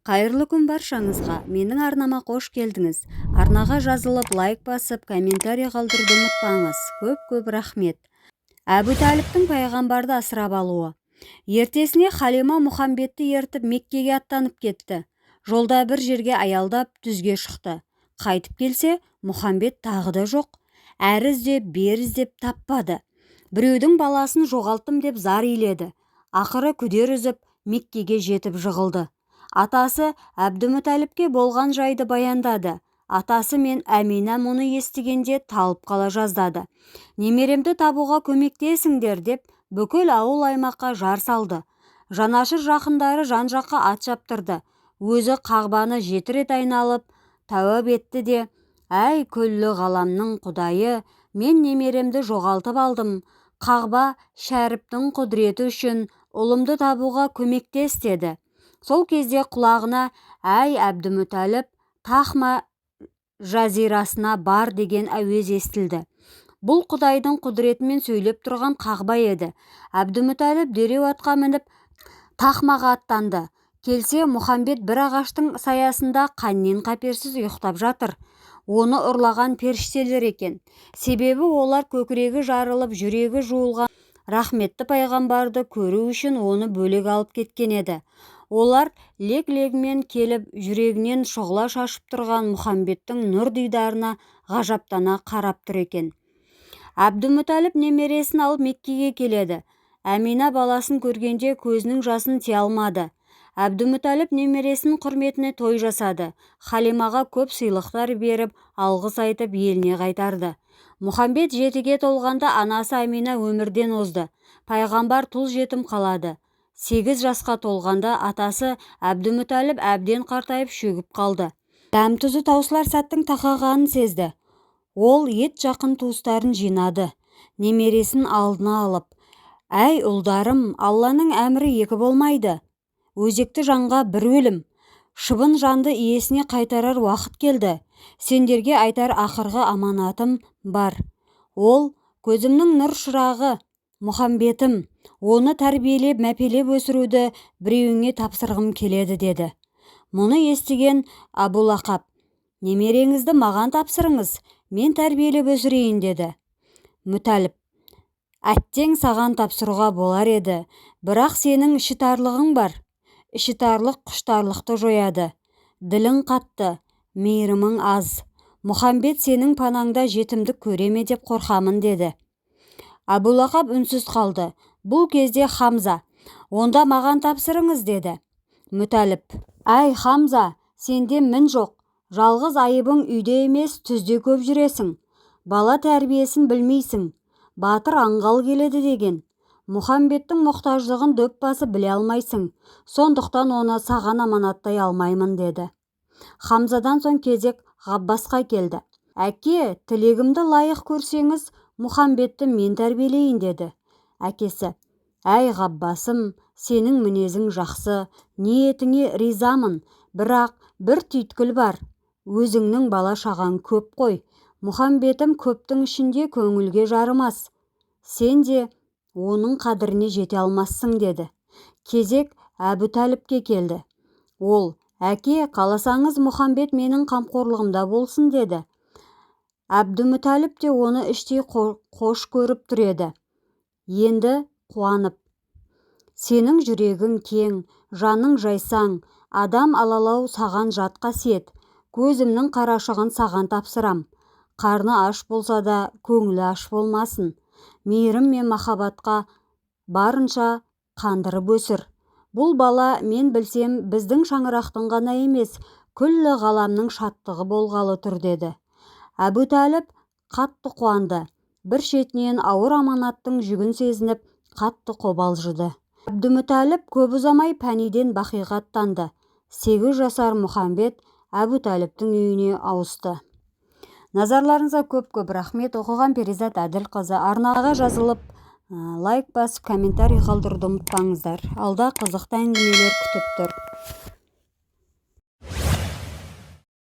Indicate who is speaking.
Speaker 1: Қайырлы күн баршаңызға. Менің арнама қош келдіңіз. Арнаға жазылып, лайк басып, комментарий қалдыруды ұмытпаңыз. Көп рахмет. Әбу Талиптің пайғамбарды асырап алуы. Ертесіне Халима Мұхамбетті ертіп Меккеге аттанып кетті. Жолда бір жерге аялдап түзге шықты. Қайтып келсе, Мұхамбет тағы да жоқ. Әрі іздеп, бері іздеп таппады. Біреудің баласын жоғалттым деп зар иледі. Ақыры күдер үзіп, Меккеге жетіп жығылды. Атасы Әбдімүтәліпке болған жайды баяндады. Атасы мен Әмина мұны естігенде талып қала жаздады. Немеремді табуға көмектесіңдер деп бүкіл ауыл аймаққа жар салды. Жанашыр жақындары жан-жаққа ат шаптырды. Өзі Қағбаны 7 рет айналып тәуіп етті де: «Әй күллі ғаламның құдайы, мен немеремді жоғалтып алдым. Қағба шәріптің құдіреті үшін ұлымды табуға көмектес» деді. Сол кезде құлағына: «Әй Әбдімүтәліп, Тахма жазирасына бар» деген әуез естілді. Бұл құдайдың құдіретімен сөйлеп тұрған Қағба еді. Әбдімүтәліп дереу атқа мініп Тахмаға аттанды. Келсе, Мұхамбет бір ағаштың саясында қаннен-қаперсіз ұйықтап жатыр. Оны ұрлаған періштелер екен. Себебі олар көкірегі жарылып, жүрегі жуылған рахметті пайғамбарды көру үшін оны бөлек алып кеткен еді. Олар лек-легімен келіп, жүрегінен шұғыла шашып тұрған Мұхамбеттің нұр дидарына ғажаптана қарап тұр екен. Әбдімүтәліп немересін алып Меккеге келеді. Әмина баласын көргенде көзінің жасын тия алмады. Әбдімүтәліп немересінің құрметіне той жасады. Халимаға көп сыйлықтар беріп, алғыс айтып, еліне қайтарды. Мұхамбет 7-ге толғанда анасы Әмина өмірден озды. Пайғамбар тұл жетім қалады. 8 жасқа толғанда атасы Әбдімүтәліп әбден қартайып шөгіп қалды. Дәм-тұзы таусылар сәттің тақағанын сезді. Ол ет жақын туыстарын жинады. Немересін алдына алып: «Әй ұлдарым, Алланың әмірі екі болмайды. Өзекті жанға бір өлім. Шыбын жанды иесіне қайтарар уақыт келді. Сендерге айтар ақырғы аманатым бар. Ол көзімнің нұр шырағы Мұхамбетім. Оны тәрбиелеп, мәпелеп өсіруді біреуіңе тапсырғым келеді» деді. Мұны естіген Абу Лақап: «Немереңізді маған тапсырыңыз, мен тәрбиелеп өсірейін» деді. Мүтәліп: «Әттең саған тапсыруға болар еді, бірақ сенің ішітарлығың бар. Ішітарлық құштарлықты жояды. Ділің қатты, мейірімің аз. Мұхамбет сенің панаңда жетімдік көреме деп қорқамын» деді. Абу Лақап үнсіз қалды. Бұл кезде Хамза: «Онда маған тапсырыңыз» деді. Мүтәліп: «Әй Хамза, сенде мін жоқ. Жалғыз айыбың үйде емес, түзде көп жүресің. Бала тәрбиесін білмейсің. Батыр аңғал келеді» деген. «Мұхамбеттің мұқтаждығын дөп басы біле алмайсың. Сондықтан оны саған аманаттай алмаймын» деді. Хамзадан соң кезек Ғаббасқа келді. «Әке, тілегімді лайық көрсеңіз, Мұхамбетті мен тәрбиелейін» деді. Әкесі: «Әй Ғаббасым, сенің мінезің жақсы, ниетіңе ризамын, бірақ бір түйткіл бар. Өзіңнің бала шаған көп қой. Мұхамбетім көптің ішінде көңілге жарымас. Сен де оның қадіріне жете алмассың» деді. Кезек Әбу Талипке келді. Ол: «Әке, қаласаңыз Мұхамбет менің қамқорлығымда болсын» деді. Әбдімүтәліп те оны іштей қош көріп тұр еді. Енді қуанып: «Сенің жүрегің кең, жаның жайсаң, адам алалау саған жат қасиет. Көзімнің қарашығын саған тапсырам. Қарны аш болса да, көңілі аш болмасын. Мейірім мен махаббатқа барынша қандырып өсір. Бұл бала, мен білсем, біздің шаңырақтың ғана емес, күллі ғаламның шаттығы болғалы тұр» деді. Әбу Таліп қатты қуанды. Бір шетінен ауыр аманаттың жүгін сезініп, қатты қобалжыды. Әбдімүтәліп көп ұзамай пәниден бақиға аттанды. 8 жасар Мұхамбет Әбу Таліптің үйіне ауысты. Назарларыңызға көп рахмет. Оқыған Перизат Әділқызы. Арнаға жазылып, лайк басып, комментарий қалдыруды ұмытпаңыздар. Алда қызықты әңгімелер күтіп тұр.